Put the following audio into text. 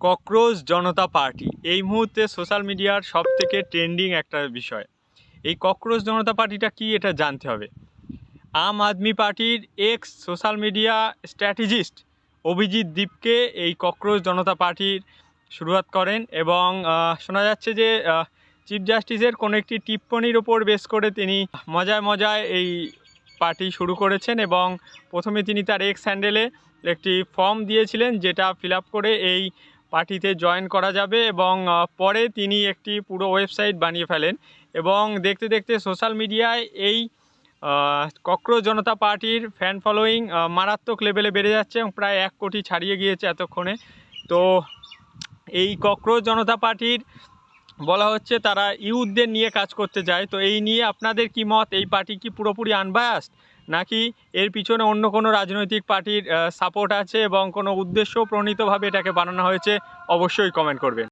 Cockroach জনতা party এই মুহূর্তে social মিডিয়ার সবথেকে ট্রেন্ডিং একটা বিষয়। এই ককরোচ জনতা পার্টিটা কি, এটা জানতে হবে। আম আদমি পার্টির x social media strategist Abhijit দীপকে এই ককরোচ জনতা পার্টির শুরুয়াত করেন এবং শোনা যাচ্ছে যে চিফ জাস্টিসের কোনো একটি টিপ্পনির ওপর বেস করে তিনি মজায় মজায় এই পার্টি শুরু করেছেন এবং প্রথমে তিনি তার এক্স হ্যান্ডেলে একটি ফর্ম দিয়েছিলেন, যেটা ফিল আপ করে এই পার্টিতে জয়েন করা যাবে এবং পরে তিনি একটি পুরো ওয়েবসাইট বানিয়ে ফেলেন এবং দেখতে দেখতে সোশ্যাল মিডিয়ায় এই ককরোচ জনতা পার্টির ফ্যান ফলোয়িং মারাত্মক লেভেলে বেড়ে যাচ্ছে এবং প্রায় 1 কোটি ছাড়িয়ে গিয়েছে এতক্ষণে। তো এই ককরোচ জনতা পার্টির বলা হচ্ছে তারা ইউথদের নিয়ে কাজ করতে চায়। তো এই নিয়ে আপনাদের কি মত? এই পার্টি কি পুরোপুরি আনবায়াসড, নাকি এর পিছনে অন্য কোনো রাজনৈতিক পার্টির সাপোর্ট আছে এবং কোনো উদ্দেশ্য প্রণীতভাবে এটাকে বানানো হয়েছে? অবশ্যই কমেন্ট করবেন।